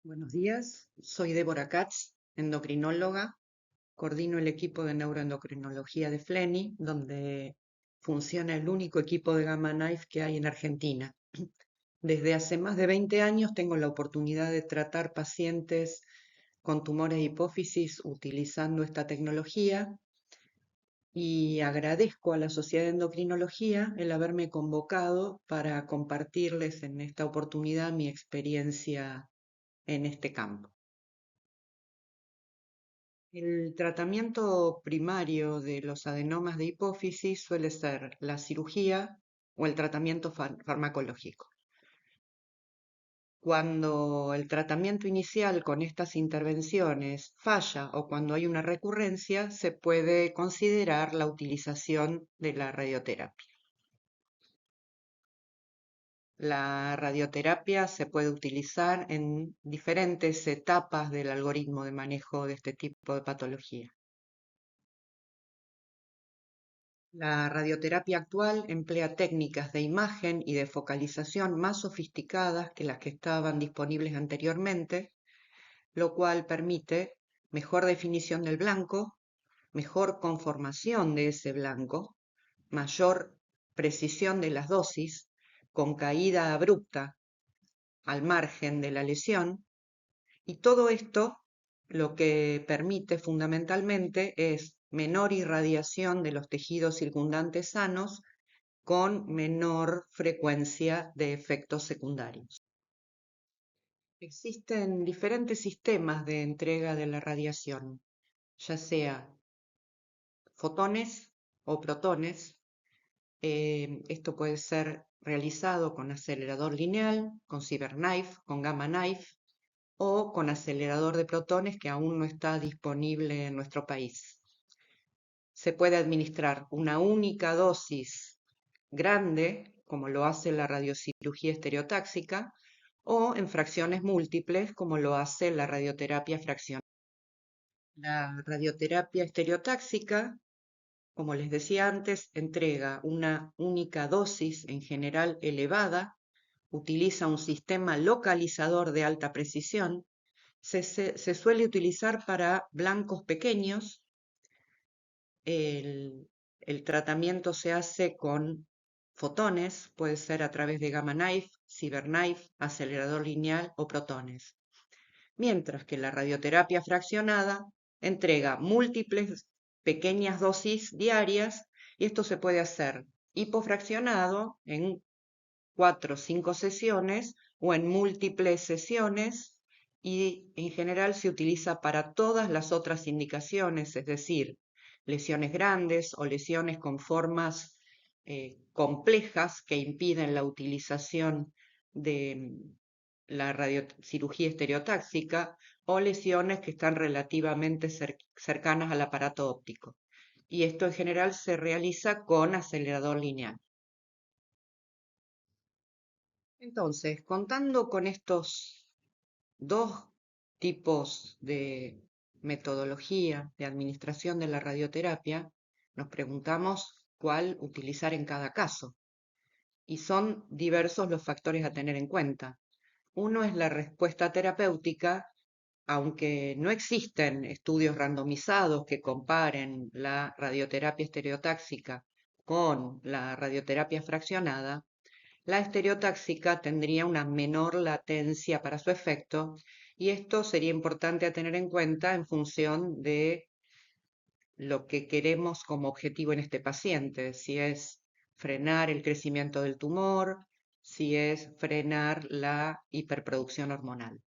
Buenos días, soy Débora Katz, endocrinóloga, coordino el equipo de neuroendocrinología de FLENI, donde funciona el único equipo de Gamma Knife que hay en Argentina. Desde hace más de 20 años tengo la oportunidad de tratar pacientes con tumores de hipófisis utilizando esta tecnología y agradezco a la Sociedad de Endocrinología el haberme convocado para compartirles en esta oportunidad mi experiencia en este campo. El tratamiento primario de los adenomas de hipófisis suele ser la cirugía o el tratamiento farmacológico. Cuando el tratamiento inicial con estas intervenciones falla o cuando hay una recurrencia, se puede considerar la utilización de la radioterapia. La radioterapia se puede utilizar en diferentes etapas del algoritmo de manejo de este tipo de patología. La radioterapia actual emplea técnicas de imagen y de focalización más sofisticadas que las que estaban disponibles anteriormente, lo cual permite mejor definición del blanco, mejor conformación de ese blanco, mayor precisión de las dosis, con caída abrupta al margen de la lesión, y todo esto lo que permite fundamentalmente es menor irradiación de los tejidos circundantes sanos con menor frecuencia de efectos secundarios. Existen diferentes sistemas de entrega de la radiación, ya sea fotones o protones. Esto puede ser realizado con acelerador lineal, con CyberKnife, con Gamma Knife o con acelerador de protones que aún no está disponible en nuestro país. Se puede administrar una única dosis grande, como lo hace la radiocirugía estereotáxica, o en fracciones múltiples, como lo hace la radioterapia fraccionada. La radioterapia estereotáxica, como les decía antes, entrega una única dosis, en general elevada, utiliza un sistema localizador de alta precisión, se suele utilizar para blancos pequeños. El tratamiento se hace con fotones, puede ser a través de Gamma Knife, CyberKnife, acelerador lineal o protones. Mientras que la radioterapia fraccionada entrega múltiples pequeñas dosis diarias y esto se puede hacer hipofraccionado en 4 o 5 sesiones o en múltiples sesiones y en general se utiliza para todas las otras indicaciones, es decir, lesiones grandes o lesiones con formas complejas que impiden la utilización de la radiocirugía estereotáxica o lesiones que están relativamente cercanas al aparato óptico. Y esto en general se realiza con acelerador lineal. Entonces, contando con estos dos tipos de metodología de administración de la radioterapia, nos preguntamos cuál utilizar en cada caso. Y son diversos los factores a tener en cuenta. Uno es la respuesta terapéutica, aunque no existen estudios randomizados que comparen la radioterapia estereotáxica con la radioterapia fraccionada, la estereotáxica tendría una menor latencia para su efecto y esto sería importante a tener en cuenta en función de lo que queremos como objetivo en este paciente, si es frenar el crecimiento del tumor, si es frenar la hiperproducción hormonal.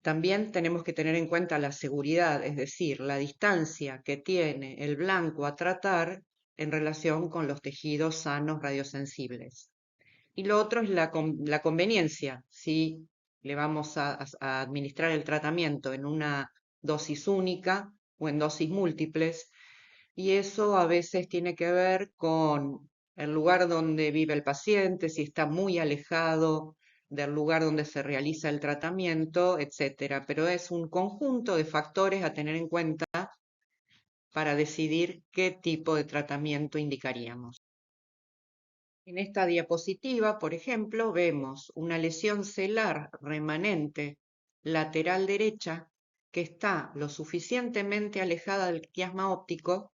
También tenemos que tener en cuenta la seguridad, es decir, la distancia que tiene el blanco a tratar en relación con los tejidos sanos radiosensibles. Y lo otro es la conveniencia, si le vamos a administrar el tratamiento en una dosis única o en dosis múltiples, y eso a veces tiene que ver con el lugar donde vive el paciente, si está muy alejado del lugar donde se realiza el tratamiento, etcétera. Pero es un conjunto de factores a tener en cuenta para decidir qué tipo de tratamiento indicaríamos. En esta diapositiva, por ejemplo, vemos una lesión celular remanente lateral derecha que está lo suficientemente alejada del quiasma óptico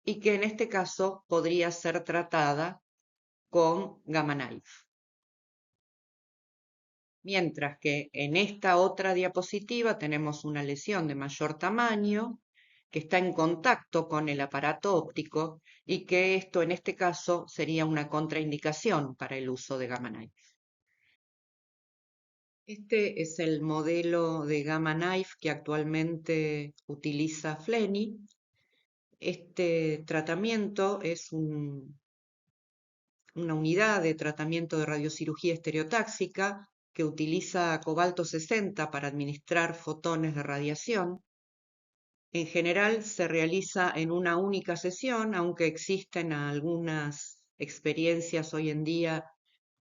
y que en este caso podría ser tratada con Gamma Knife. Mientras que en esta otra diapositiva tenemos una lesión de mayor tamaño que está en contacto con el aparato óptico y que esto en este caso sería una contraindicación para el uso de Gamma Knife. Este es el modelo de Gamma Knife que actualmente utiliza Fleny. Este tratamiento es una unidad de tratamiento de radiocirugía estereotáxica que utiliza cobalto 60 para administrar fotones de radiación. En general se realiza en una única sesión, aunque existen algunas experiencias hoy en día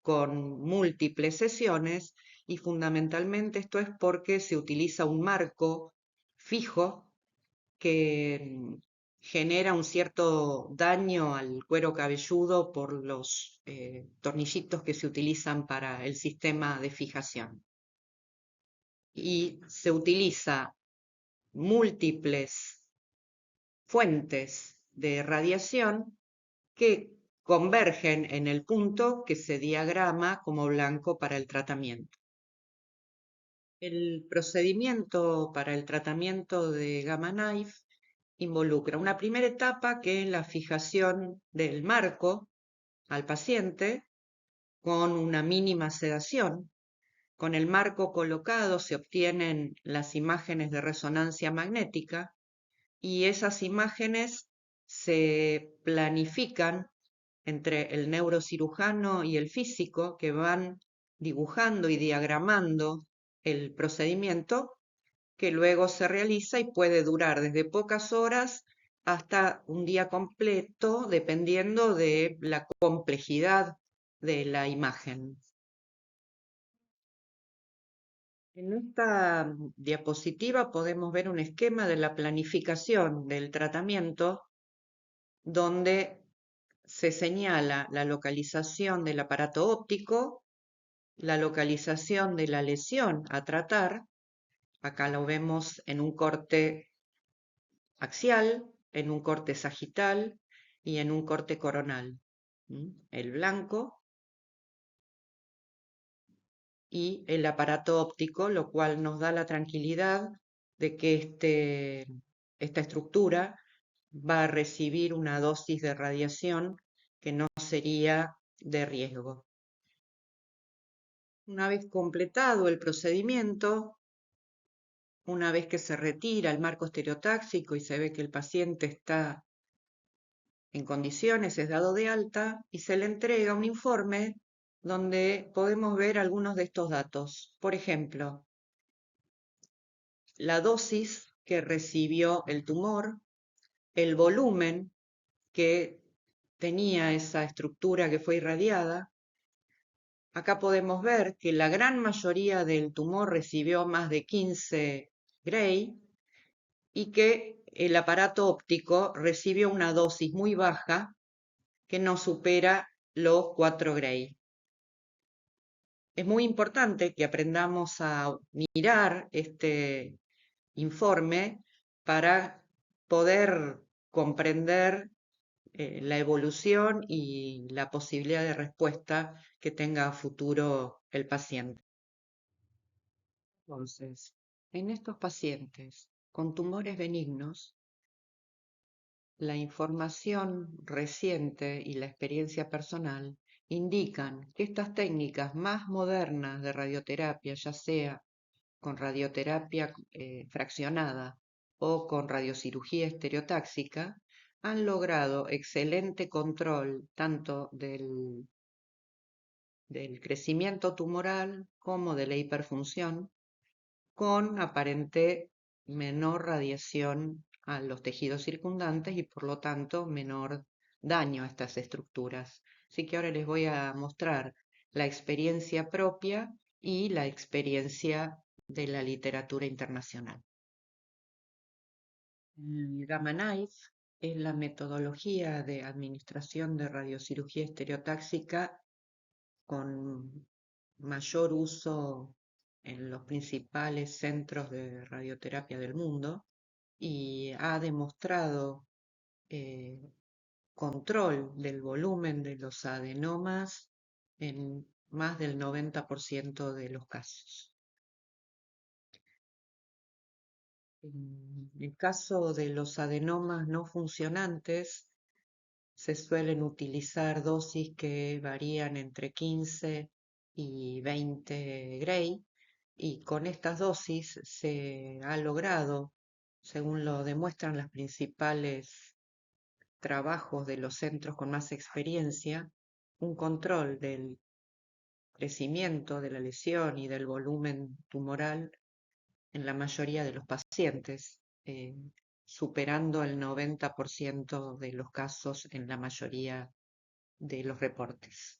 con múltiples sesiones, y fundamentalmente esto es porque se utiliza un marco fijo que genera un cierto daño al cuero cabelludo por los tornillitos que se utilizan para el sistema de fijación. Y se utiliza múltiples fuentes de radiación que convergen en el punto que se diagrama como blanco para el tratamiento. El procedimiento para el tratamiento de Gamma Knife involucra una primera etapa que es la fijación del marco al paciente con una mínima sedación. Con el marco colocado se obtienen las imágenes de resonancia magnética y esas imágenes se planifican entre el neurocirujano y el físico que van dibujando y diagramando el procedimiento que luego se realiza y puede durar desde pocas horas hasta un día completo, dependiendo de la complejidad de la imagen. En esta diapositiva podemos ver un esquema de la planificación del tratamiento donde se señala la localización del aparato óptico, la localización de la lesión a tratar. Acá lo vemos en un corte axial, en un corte sagital y en un corte coronal. El blanco y el aparato óptico, lo cual nos da la tranquilidad de que esta estructura va a recibir una dosis de radiación que no sería de riesgo. Una vez completado el procedimiento, una vez que se retira el marco estereotáxico y se ve que el paciente está en condiciones, es dado de alta y se le entrega un informe donde podemos ver algunos de estos datos. Por ejemplo, la dosis que recibió el tumor, el volumen que tenía esa estructura que fue irradiada. Acá podemos ver que la gran mayoría del tumor recibió más de 15 Gray y que el aparato óptico recibió una dosis muy baja que no supera los 4 Gray. Es muy importante que aprendamos a mirar este informe para poder comprender la evolución y la posibilidad de respuesta que tenga a futuro el paciente. Entonces, en estos pacientes con tumores benignos, la información reciente y la experiencia personal indican que estas técnicas más modernas de radioterapia, ya sea con radioterapia fraccionada o con radiocirugía estereotáxica, han logrado excelente control tanto del crecimiento tumoral como de la hiperfunción, con aparente menor radiación a los tejidos circundantes y por lo tanto menor daño a estas estructuras. Así que ahora les voy a mostrar la experiencia propia y la experiencia de la literatura internacional. El Gamma Knife es la metodología de administración de radiocirugía estereotáxica con mayor uso en los principales centros de radioterapia del mundo y ha demostrado eh, control del volumen de los adenomas en más del 90% de los casos. En el caso de los adenomas no funcionantes, se suelen utilizar dosis que varían entre 15 y 20 Gray, y con estas dosis se ha logrado, según lo demuestran los principales trabajos de los centros con más experiencia, un control del crecimiento de la lesión y del volumen tumoral en la mayoría de los pacientes, superando el 90% de los casos en la mayoría de los reportes.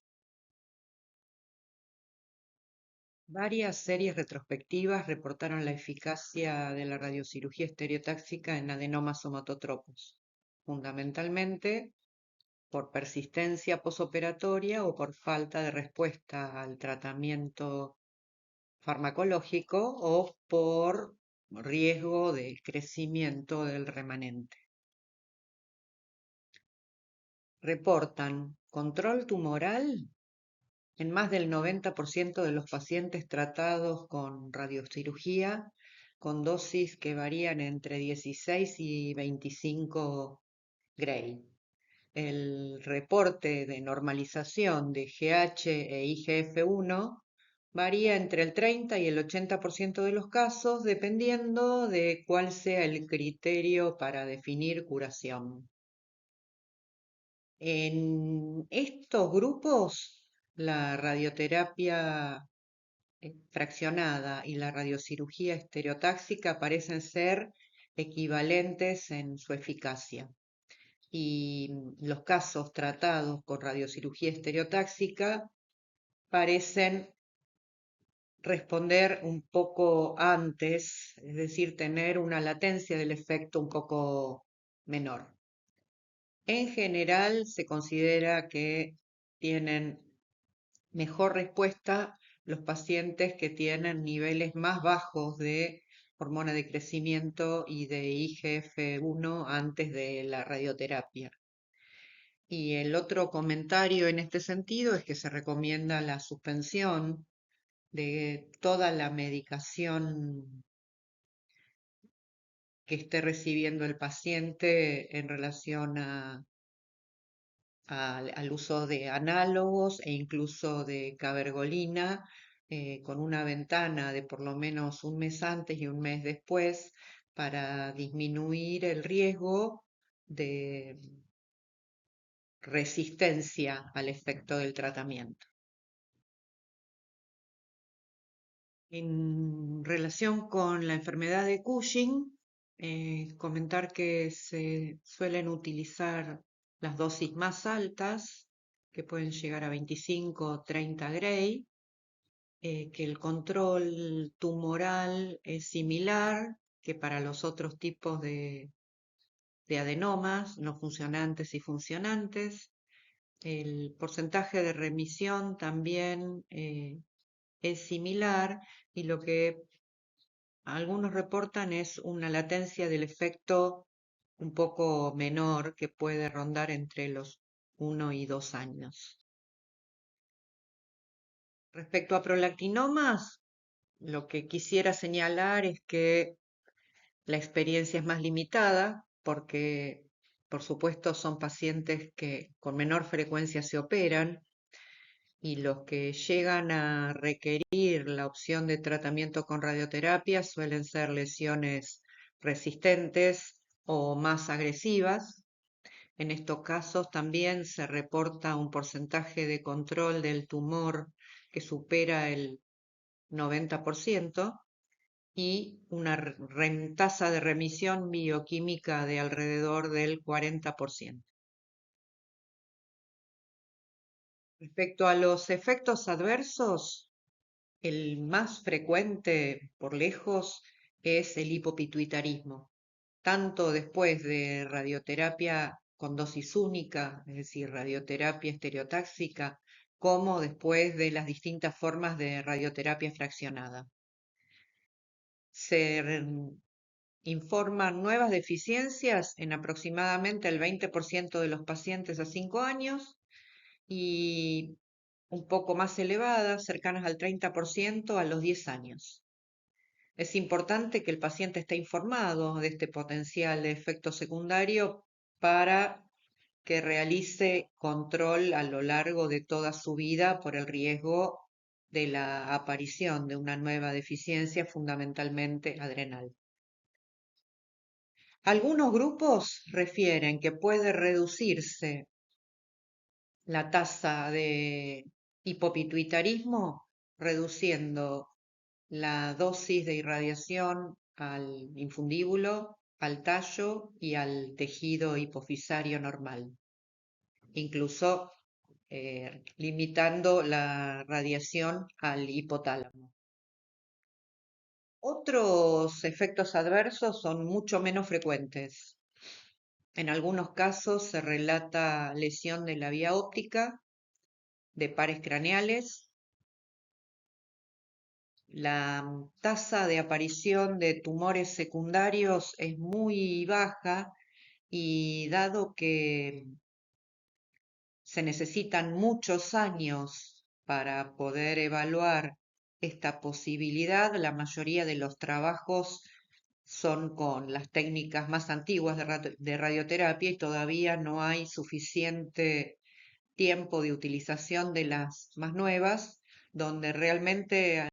Varias series retrospectivas reportaron la eficacia de la radiocirugía estereotáxica en adenomas somatotropos, fundamentalmente por persistencia posoperatoria o por falta de respuesta al tratamiento farmacológico o por riesgo de crecimiento del remanente. Reportan control tumoral en más del 90% de los pacientes tratados con radiocirugía, con dosis que varían entre 16 y 25 Gray. El reporte de normalización de GH e IGF-1 varía entre el 30 y el 80% de los casos, dependiendo de cuál sea el criterio para definir curación. En estos grupos, la radioterapia fraccionada y la radiocirugía estereotáxica parecen ser equivalentes en su eficacia. Y los casos tratados con radiocirugía estereotáxica parecen responder un poco antes, es decir, tener una latencia del efecto un poco menor. En general, se considera que tienen mejor respuesta los pacientes que tienen niveles más bajos de hormona de crecimiento y de IGF-1 antes de la radioterapia. Y el otro comentario en este sentido es que se recomienda la suspensión de toda la medicación que esté recibiendo el paciente en relación al uso de análogos e incluso de cabergolina, con una ventana de por lo menos un mes antes y un mes después para disminuir el riesgo de resistencia al efecto del tratamiento. En relación con la enfermedad de Cushing, comentar que se suelen utilizar las dosis más altas, que pueden llegar a 25 o 30 Gray, que el control tumoral es similar que para los otros tipos de adenomas, no funcionantes y funcionantes. El porcentaje de remisión también es similar, y lo que algunos reportan es una latencia del efecto un poco menor, que puede rondar entre los 1 y 2 años. Respecto a prolactinomas, lo que quisiera señalar es que la experiencia es más limitada porque, por supuesto, son pacientes que con menor frecuencia se operan, y los que llegan a requerir la opción de tratamiento con radioterapia suelen ser lesiones resistentes o más agresivas. En estos casos también se reporta un porcentaje de control del tumor que supera el 90% y una tasa de remisión bioquímica de alrededor del 40%. Respecto a los efectos adversos, el más frecuente por lejos es el hipopituitarismo, tanto después de radioterapia con dosis única, es decir, radioterapia estereotáxica, como después de las distintas formas de radioterapia fraccionada. Se informan nuevas deficiencias en aproximadamente el 20% de los pacientes a 5 años y un poco más elevadas, cercanas al 30% a los 10 años. Es importante que el paciente esté informado de este potencial efecto secundario para que realice control a lo largo de toda su vida por el riesgo de la aparición de una nueva deficiencia, fundamentalmente adrenal. Algunos grupos refieren que puede reducirse la tasa de hipopituitarismo reduciendo la dosis de irradiación al infundíbulo, al tallo y al tejido hipofisario normal, incluso limitando la radiación al hipotálamo. Otros efectos adversos son mucho menos frecuentes. En algunos casos se relata lesión de la vía óptica, de pares craneales. La tasa de aparición de tumores secundarios es muy baja y dado que se necesitan muchos años para poder evaluar esta posibilidad, la mayoría de los trabajos son con las técnicas más antiguas de radioterapia y todavía no hay suficiente tiempo de utilización de las más nuevas, donde realmente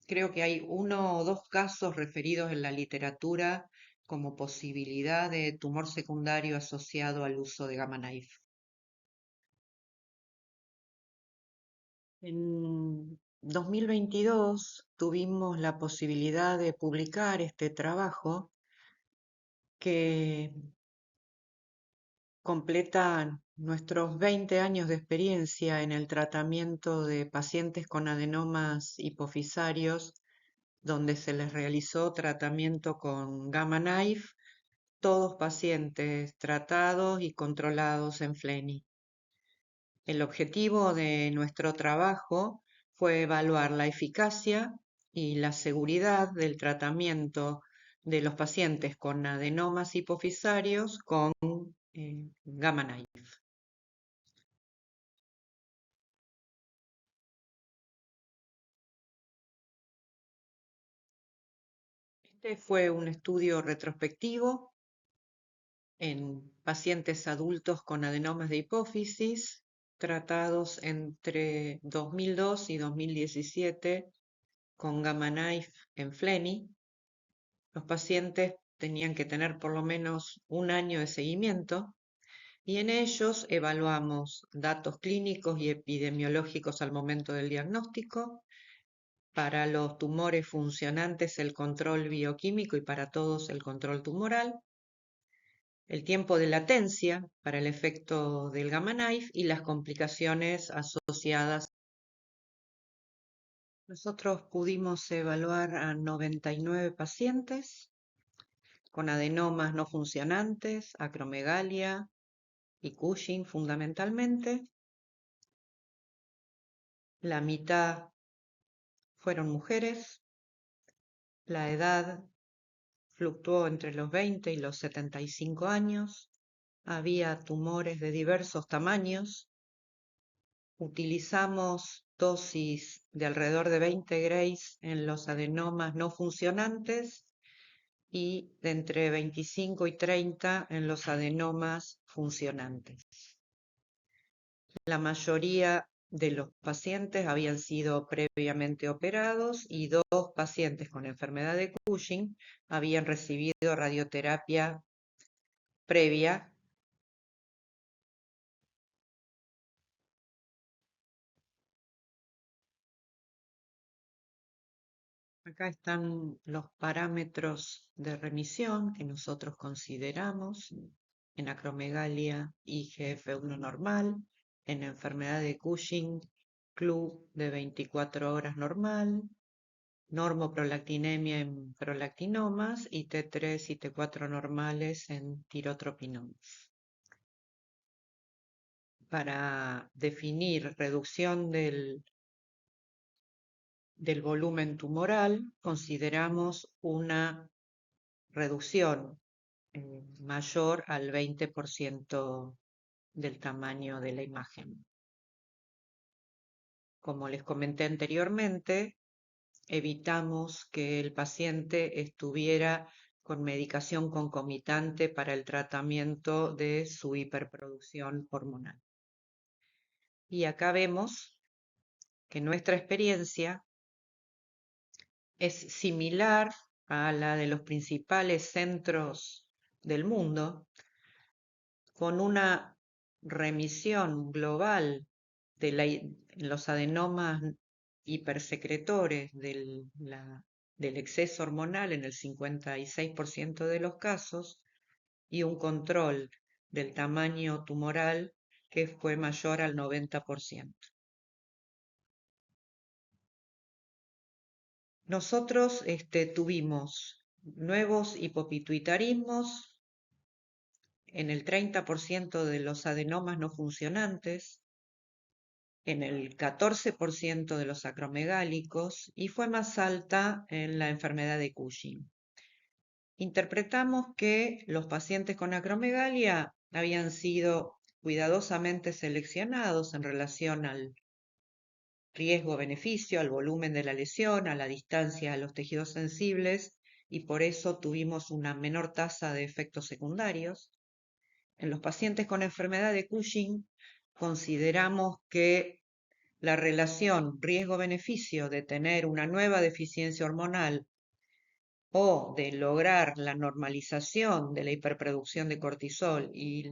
creo que hay uno o dos casos referidos en la literatura como posibilidad de tumor secundario asociado al uso de Gamma Knife. En 2022 tuvimos la posibilidad de publicar este trabajo que completa nuestros 20 años de experiencia en el tratamiento de pacientes con adenomas hipofisarios, donde se les realizó tratamiento con Gamma Knife, todos pacientes tratados y controlados en FLENI. El objetivo de nuestro trabajo fue evaluar la eficacia y la seguridad del tratamiento de los pacientes con adenomas hipofisarios con Gamma Knife. Este fue un estudio retrospectivo en pacientes adultos con adenomas de hipófisis tratados entre 2002 y 2017 con Gamma Knife en FLENI. Los pacientes tenían que tener por lo menos un año de seguimiento y en ellos evaluamos datos clínicos y epidemiológicos al momento del diagnóstico, para los tumores funcionantes el control bioquímico y para todos el control tumoral, el tiempo de latencia para el efecto del Gamma Knife y las complicaciones asociadas. Nosotros pudimos evaluar a 99 pacientes con adenomas no funcionantes, acromegalia y Cushing fundamentalmente. La mitad fueron mujeres. La edad fluctuó entre los 20 y los 75 años. Había tumores de diversos tamaños. Utilizamos dosis de alrededor de 20 grays en los adenomas no funcionantes y de entre 25 y 30 en los adenomas funcionantes. La mayoría de los pacientes habían sido previamente operados y 2 pacientes con enfermedad de Cushing habían recibido radioterapia previa. Acá están los parámetros de remisión que nosotros consideramos en acromegalia IGF-1 normal, en enfermedad de Cushing, club de 24 horas normal, normoprolactinemia en prolactinomas y T3 y T4 normales en tirotropinomas. Para definir reducción del volumen tumoral, consideramos una reducción mayor al 20% del tamaño de la imagen. Como les comenté anteriormente, evitamos que el paciente estuviera con medicación concomitante para el tratamiento de su hiperproducción hormonal. Y acá vemos que nuestra experiencia es similar a la de los principales centros del mundo, con una remisión global de los adenomas hipersecretores del exceso hormonal en el 56% de los casos y un control del tamaño tumoral que fue mayor al 90%. Nosotros tuvimos nuevos hipopituitarismos en el 30% de los adenomas no funcionantes, en el 14% de los acromegálicos y fue más alta en la enfermedad de Cushing. Interpretamos que los pacientes con acromegalia habían sido cuidadosamente seleccionados en relación al riesgo-beneficio, al volumen de la lesión, a la distancia a los tejidos sensibles y por eso tuvimos una menor tasa de efectos secundarios. En los pacientes con enfermedad de Cushing consideramos que la relación riesgo-beneficio de tener una nueva deficiencia hormonal o de lograr la normalización de la hiperproducción de cortisol y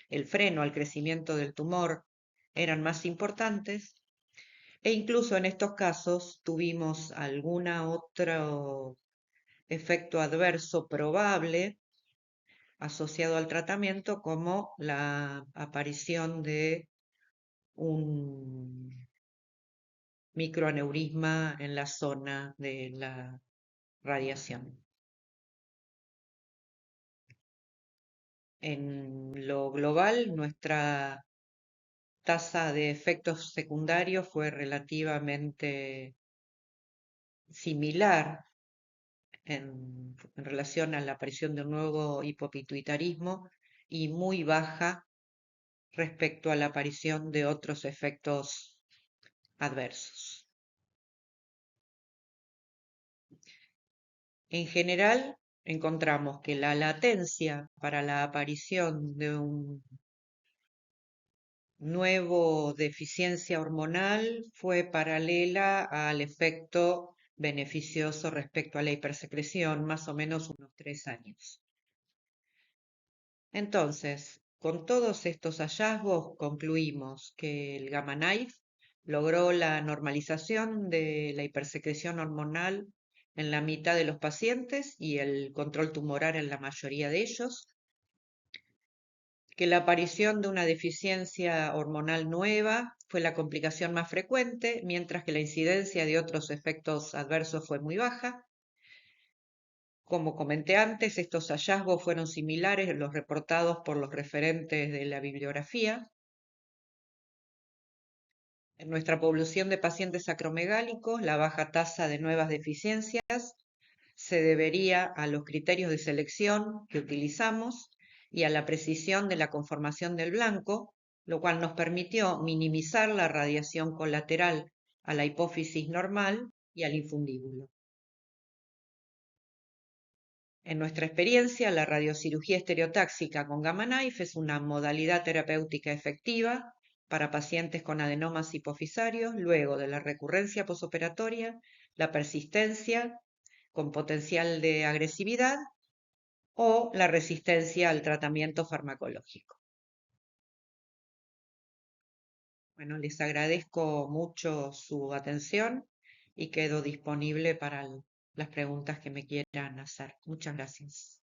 el freno al crecimiento del tumor eran más importantes, e incluso en estos casos tuvimos algún otro efecto adverso probable asociado al tratamiento, como la aparición de un microaneurisma en la zona de la radiación. En lo global, nuestra tasa de efectos secundarios fue relativamente similar en relación a la aparición de un nuevo hipopituitarismo y muy baja respecto a la aparición de otros efectos adversos. En general, encontramos que la latencia para la aparición de un nuevo deficiencia hormonal fue paralela al efecto beneficioso respecto a la hipersecreción, más o menos unos 3 años. Entonces, con todos estos hallazgos concluimos que el Gamma Knife logró la normalización de la hipersecreción hormonal en la mitad de los pacientes y el control tumoral en la mayoría de ellos, que la aparición de una deficiencia hormonal nueva fue la complicación más frecuente, mientras que la incidencia de otros efectos adversos fue muy baja. Como comenté antes, estos hallazgos fueron similares a los reportados por los referentes de la bibliografía. En nuestra población de pacientes acromegálicos, la baja tasa de nuevas deficiencias se debería a los criterios de selección que utilizamos y a la precisión de la conformación del blanco, lo cual nos permitió minimizar la radiación colateral a la hipófisis normal y al infundíbulo. En nuestra experiencia, la radiocirugía estereotáxica con Gamma Knife es una modalidad terapéutica efectiva para pacientes con adenomas hipofisarios luego de la recurrencia posoperatoria, la persistencia con potencial de agresividad o la resistencia al tratamiento farmacológico. Bueno, les agradezco mucho su atención y quedo disponible para las preguntas que me quieran hacer. Muchas gracias.